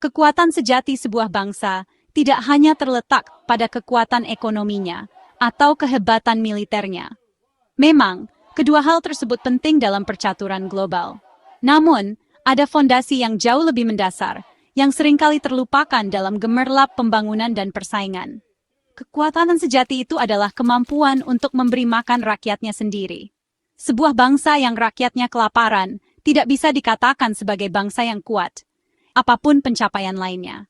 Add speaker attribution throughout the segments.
Speaker 1: Kekuatan sejati sebuah bangsa tidak hanya terletak pada kekuatan ekonominya atau kehebatan militernya. Memang, kedua hal tersebut penting dalam percaturan global. Namun, ada fondasi yang jauh lebih mendasar, yang seringkali terlupakan dalam gemerlap pembangunan dan persaingan. Kekuatan sejati itu adalah kemampuan untuk memberi makan rakyatnya sendiri. Sebuah bangsa yang rakyatnya kelaparan tidak bisa dikatakan sebagai bangsa yang kuat, apapun pencapaian lainnya.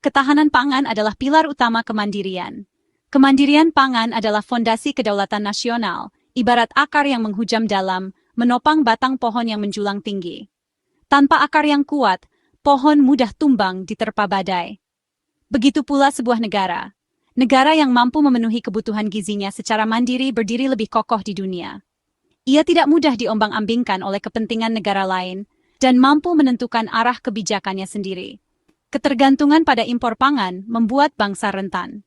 Speaker 1: Ketahanan pangan adalah pilar utama kemandirian. Kemandirian pangan adalah fondasi kedaulatan nasional, ibarat akar yang menghujam dalam, menopang batang pohon yang menjulang tinggi. Tanpa akar yang kuat, pohon mudah tumbang diterpa badai. Begitu pula sebuah negara. Negara yang mampu memenuhi kebutuhan gizinya secara mandiri berdiri lebih kokoh di dunia. Ia tidak mudah diombang-ambingkan oleh kepentingan negara lain dan mampu menentukan arah kebijakannya sendiri. Ketergantungan pada impor pangan membuat bangsa rentan.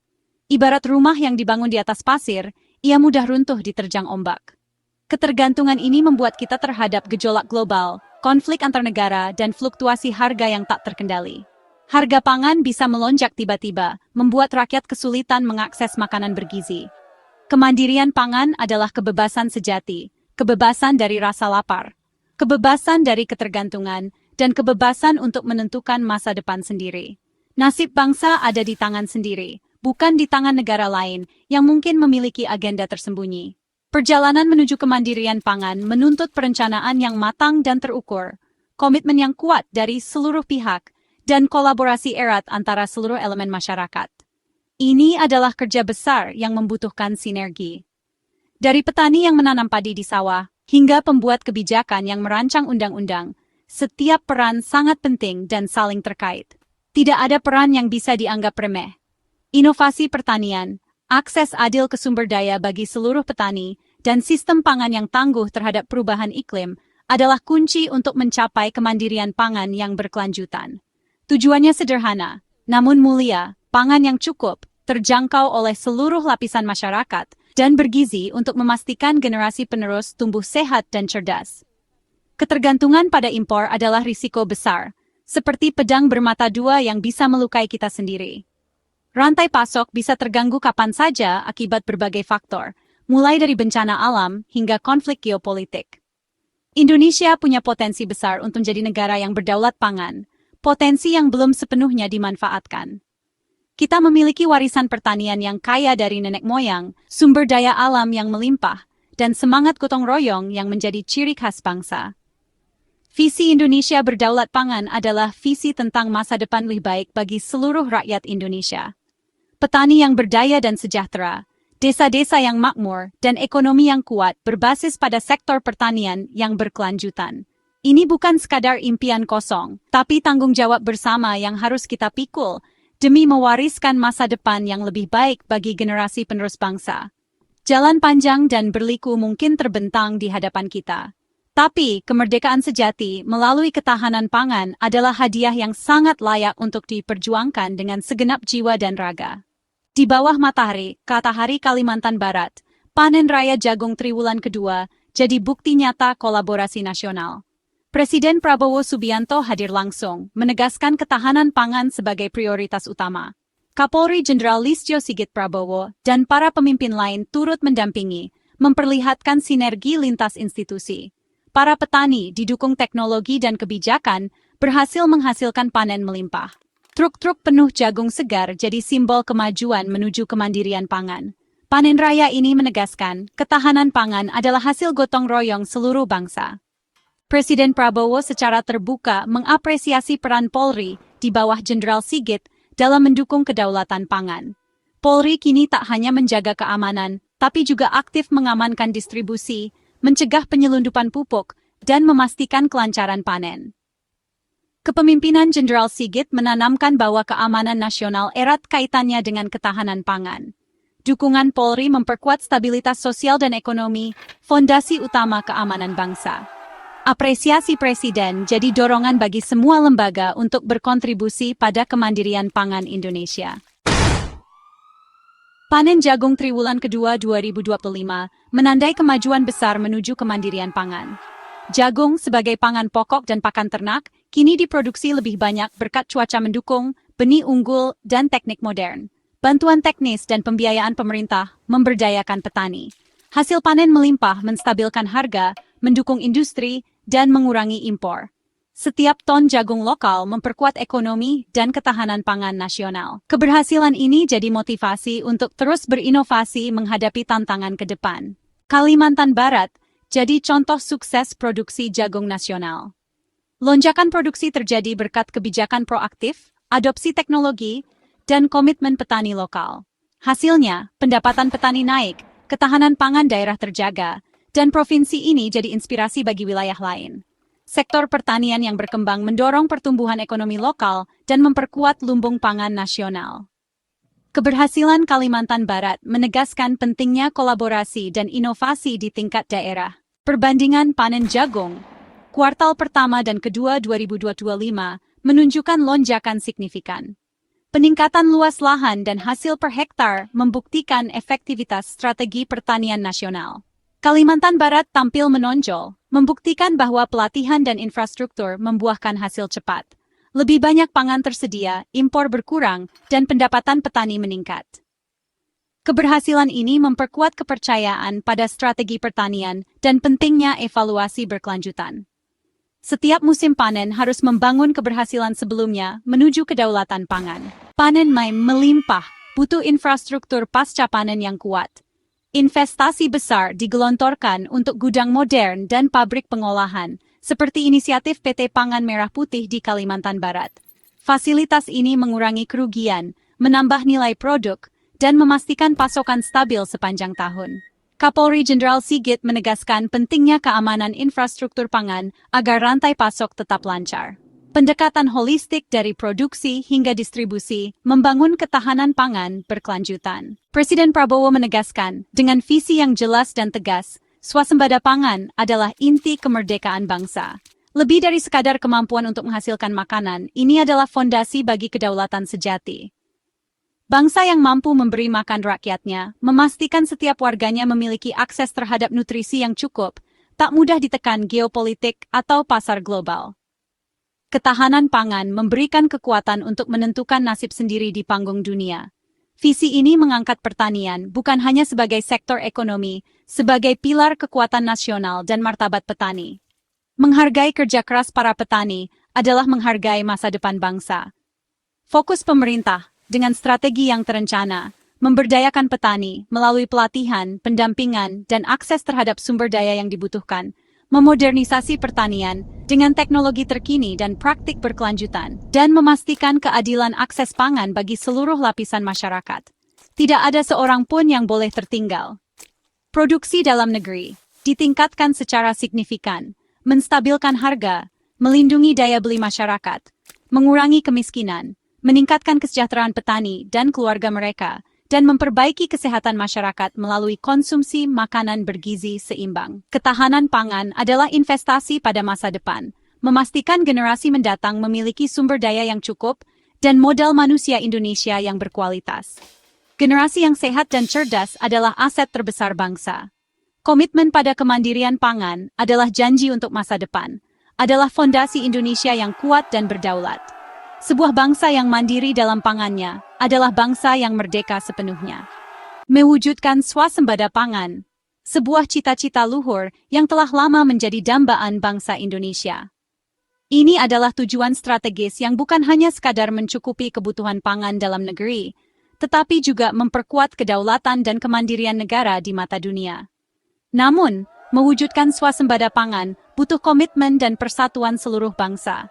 Speaker 1: Ibarat rumah yang dibangun di atas pasir, ia mudah runtuh diterjang ombak. Ketergantungan ini membuat kita terhadap gejolak global, konflik antar negara, dan fluktuasi harga yang tak terkendali. Harga pangan bisa melonjak tiba-tiba, membuat rakyat kesulitan mengakses makanan bergizi. Kemandirian pangan adalah kebebasan sejati, kebebasan dari rasa lapar, kebebasan dari ketergantungan, dan kebebasan untuk menentukan masa depan sendiri. Nasib bangsa ada di tangan sendiri, bukan di tangan negara lain yang mungkin memiliki agenda tersembunyi. Perjalanan menuju kemandirian pangan menuntut perencanaan yang matang dan terukur, komitmen yang kuat dari seluruh pihak, dan kolaborasi erat antara seluruh elemen masyarakat. Ini adalah kerja besar yang membutuhkan sinergi. Dari petani yang menanam padi di sawah, hingga pembuat kebijakan yang merancang undang-undang, setiap peran sangat penting dan saling terkait. Tidak ada peran yang bisa dianggap remeh. Inovasi pertanian, akses adil ke sumber daya bagi seluruh petani, dan sistem pangan yang tangguh terhadap perubahan iklim adalah kunci untuk mencapai kemandirian pangan yang berkelanjutan. Tujuannya sederhana, namun mulia, pangan yang cukup, terjangkau oleh seluruh lapisan masyarakat, dan bergizi untuk memastikan generasi penerus tumbuh sehat dan cerdas. Ketergantungan pada impor adalah risiko besar, seperti pedang bermata dua yang bisa melukai kita sendiri. Rantai pasok bisa terganggu kapan saja akibat berbagai faktor, mulai dari bencana alam hingga konflik geopolitik. Indonesia punya potensi besar untuk menjadi negara yang berdaulat pangan, potensi yang belum sepenuhnya dimanfaatkan. Kita memiliki warisan pertanian yang kaya dari nenek moyang, sumber daya alam yang melimpah, dan semangat gotong royong yang menjadi ciri khas bangsa. Visi Indonesia berdaulat pangan adalah visi tentang masa depan lebih baik bagi seluruh rakyat Indonesia. Petani yang berdaya dan sejahtera, desa-desa yang makmur, dan ekonomi yang kuat berbasis pada sektor pertanian yang berkelanjutan. Ini bukan sekadar impian kosong, tapi tanggung jawab bersama yang harus kita pikul demi mewariskan masa depan yang lebih baik bagi generasi penerus bangsa. Jalan panjang dan berliku mungkin terbentang di hadapan kita. Tapi kemerdekaan sejati melalui ketahanan pangan adalah hadiah yang sangat layak untuk diperjuangkan dengan segenap jiwa dan raga. Di bawah matahari, Katahari Kalimantan Barat, panen raya jagung triwulan kedua jadi bukti nyata kolaborasi nasional. Presiden Prabowo Subianto hadir langsung, menegaskan ketahanan pangan sebagai prioritas utama. Kapolri Jenderal Listio Sigit Prabowo dan para pemimpin lain turut mendampingi, memperlihatkan sinergi lintas institusi. Para petani, didukung teknologi dan kebijakan, berhasil menghasilkan panen melimpah. Truk-truk penuh jagung segar jadi simbol kemajuan menuju kemandirian pangan. Panen raya ini menegaskan, ketahanan pangan adalah hasil gotong royong seluruh bangsa. Presiden Prabowo secara terbuka mengapresiasi peran Polri di bawah Jenderal Sigit dalam mendukung kedaulatan pangan. Polri kini tak hanya menjaga keamanan, tapi juga aktif mengamankan distribusi, mencegah penyelundupan pupuk, dan memastikan kelancaran panen. Kepemimpinan Jenderal Sigit menanamkan bahwa keamanan nasional erat kaitannya dengan ketahanan pangan. Dukungan Polri memperkuat stabilitas sosial dan ekonomi, fondasi utama keamanan bangsa. Apresiasi Presiden jadi dorongan bagi semua lembaga untuk berkontribusi pada kemandirian pangan Indonesia. Panen jagung triwulan kedua 2025 menandai kemajuan besar menuju kemandirian pangan. Jagung sebagai pangan pokok dan pakan ternak kini diproduksi lebih banyak berkat cuaca mendukung, benih unggul, dan teknik modern. Bantuan teknis dan pembiayaan pemerintah memberdayakan petani. Hasil panen melimpah menstabilkan harga, mendukung industri, dan mengurangi impor. Setiap ton jagung lokal memperkuat ekonomi dan ketahanan pangan nasional. Keberhasilan ini jadi motivasi untuk terus berinovasi menghadapi tantangan ke depan. Kalimantan Barat jadi contoh sukses produksi jagung nasional. Lonjakan produksi terjadi berkat kebijakan proaktif, adopsi teknologi, dan komitmen petani lokal. Hasilnya, pendapatan petani naik, ketahanan pangan daerah terjaga, dan provinsi ini jadi inspirasi bagi wilayah lain. Sektor pertanian yang berkembang mendorong pertumbuhan ekonomi lokal dan memperkuat lumbung pangan nasional. Keberhasilan Kalimantan Barat menegaskan pentingnya kolaborasi dan inovasi di tingkat daerah. Perbandingan panen jagung kuartal pertama dan kedua 2025 menunjukkan lonjakan signifikan. Peningkatan luas lahan dan hasil per hektar membuktikan efektivitas strategi pertanian nasional. Kalimantan Barat tampil menonjol, membuktikan bahwa pelatihan dan infrastruktur membuahkan hasil cepat. Lebih banyak pangan tersedia, impor berkurang, dan pendapatan petani meningkat. Keberhasilan ini memperkuat kepercayaan pada strategi pertanian dan pentingnya evaluasi berkelanjutan. Setiap musim panen harus membangun keberhasilan sebelumnya menuju kedaulatan pangan. Panen melimpah, butuh infrastruktur pasca panen yang kuat. Investasi besar digelontorkan untuk gudang modern dan pabrik pengolahan, seperti inisiatif PT Pangan Merah Putih di Kalimantan Barat. Fasilitas ini mengurangi kerugian, menambah nilai produk, dan memastikan pasokan stabil sepanjang tahun. Kapolri Jenderal Sigit menegaskan pentingnya keamanan infrastruktur pangan agar rantai pasok tetap lancar. Pendekatan holistik dari produksi hingga distribusi membangun ketahanan pangan berkelanjutan. Presiden Prabowo menegaskan, dengan visi yang jelas dan tegas, swasembada pangan adalah inti kemerdekaan bangsa. Lebih dari sekadar kemampuan untuk menghasilkan makanan, ini adalah fondasi bagi kedaulatan sejati. Bangsa yang mampu memberi makan rakyatnya, memastikan setiap warganya memiliki akses terhadap nutrisi yang cukup, tak mudah ditekan geopolitik atau pasar global. Ketahanan pangan memberikan kekuatan untuk menentukan nasib sendiri di panggung dunia. Visi ini mengangkat pertanian bukan hanya sebagai sektor ekonomi, sebagai pilar kekuatan nasional dan martabat petani. Menghargai kerja keras para petani adalah menghargai masa depan bangsa. Fokus pemerintah dengan strategi yang terencana, memberdayakan petani melalui pelatihan, pendampingan, dan akses terhadap sumber daya yang dibutuhkan, memodernisasi pertanian dengan teknologi terkini dan praktik berkelanjutan, dan memastikan keadilan akses pangan bagi seluruh lapisan masyarakat. Tidak ada seorang pun yang boleh tertinggal. Produksi dalam negeri ditingkatkan secara signifikan, menstabilkan harga, melindungi daya beli masyarakat, mengurangi kemiskinan, meningkatkan kesejahteraan petani dan keluarga mereka, dan memperbaiki kesehatan masyarakat melalui konsumsi makanan bergizi seimbang. Ketahanan pangan adalah investasi pada masa depan, memastikan generasi mendatang memiliki sumber daya yang cukup dan modal manusia Indonesia yang berkualitas. Generasi yang sehat dan cerdas adalah aset terbesar bangsa. Komitmen pada kemandirian pangan adalah janji untuk masa depan, adalah fondasi Indonesia yang kuat dan berdaulat. Sebuah bangsa yang mandiri dalam pangannya adalah bangsa yang merdeka sepenuhnya. Mewujudkan swasembada pangan, sebuah cita-cita luhur yang telah lama menjadi dambaan bangsa Indonesia. Ini adalah tujuan strategis yang bukan hanya sekadar mencukupi kebutuhan pangan dalam negeri, tetapi juga memperkuat kedaulatan dan kemandirian negara di mata dunia. Namun, mewujudkan swasembada pangan butuh komitmen dan persatuan seluruh bangsa.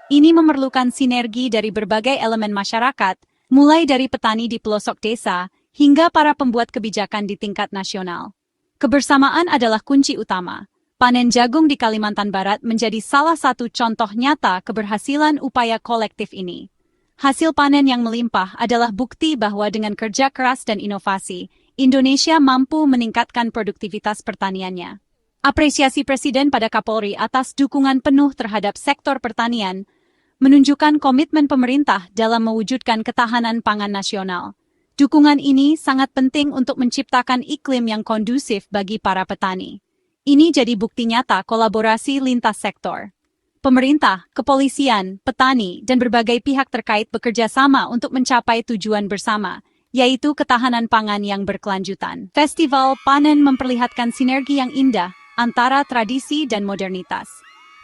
Speaker 1: Ini memerlukan sinergi dari berbagai elemen masyarakat, mulai dari petani di pelosok desa hingga para pembuat kebijakan di tingkat nasional. Kebersamaan adalah kunci utama. Panen jagung di Kalimantan Barat menjadi salah satu contoh nyata keberhasilan upaya kolektif ini. Hasil panen yang melimpah adalah bukti bahwa dengan kerja keras dan inovasi, Indonesia mampu meningkatkan produktivitas pertaniannya. Apresiasi Presiden pada Kapolri atas dukungan penuh terhadap sektor pertanian menunjukkan komitmen pemerintah dalam mewujudkan ketahanan pangan nasional. Dukungan ini sangat penting untuk menciptakan iklim yang kondusif bagi para petani. Ini jadi bukti nyata kolaborasi lintas sektor. Pemerintah, kepolisian, petani, dan berbagai pihak terkait bekerja sama untuk mencapai tujuan bersama, yaitu ketahanan pangan yang berkelanjutan. Festival Panen memperlihatkan sinergi yang indah antara tradisi dan modernitas.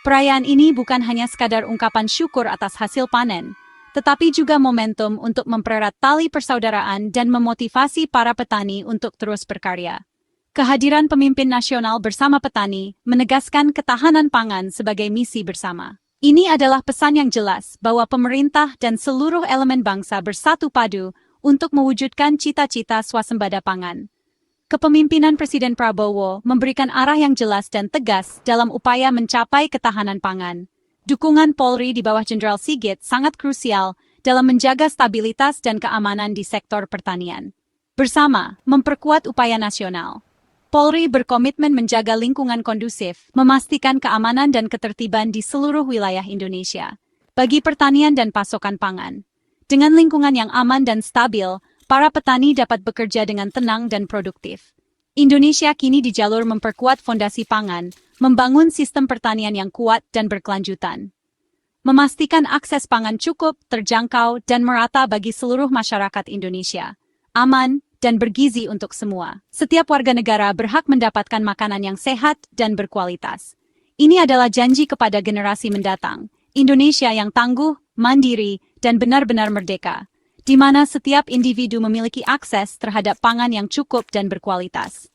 Speaker 1: Perayaan ini bukan hanya sekadar ungkapan syukur atas hasil panen, tetapi juga momentum untuk mempererat tali persaudaraan dan memotivasi para petani untuk terus berkarya. Kehadiran pemimpin nasional bersama petani menegaskan ketahanan pangan sebagai misi bersama. Ini adalah pesan yang jelas bahwa pemerintah dan seluruh elemen bangsa bersatu padu untuk mewujudkan cita-cita swasembada pangan. Kepemimpinan Presiden Prabowo memberikan arah yang jelas dan tegas dalam upaya mencapai ketahanan pangan. Dukungan Polri di bawah Jenderal Sigit sangat krusial dalam menjaga stabilitas dan keamanan di sektor pertanian. Bersama, memperkuat upaya nasional. Polri berkomitmen menjaga lingkungan kondusif, memastikan keamanan dan ketertiban di seluruh wilayah Indonesia, bagi pertanian dan pasokan pangan. Dengan lingkungan yang aman dan stabil, para petani dapat bekerja dengan tenang dan produktif. Indonesia kini di jalur memperkuat fondasi pangan, membangun sistem pertanian yang kuat dan berkelanjutan. Memastikan akses pangan cukup, terjangkau, dan merata bagi seluruh masyarakat Indonesia. Aman dan bergizi untuk semua. Setiap warga negara berhak mendapatkan makanan yang sehat dan berkualitas. Ini adalah janji kepada generasi mendatang. Indonesia yang tangguh, mandiri, dan benar-benar merdeka, di mana setiap individu memiliki akses terhadap pangan yang cukup dan berkualitas.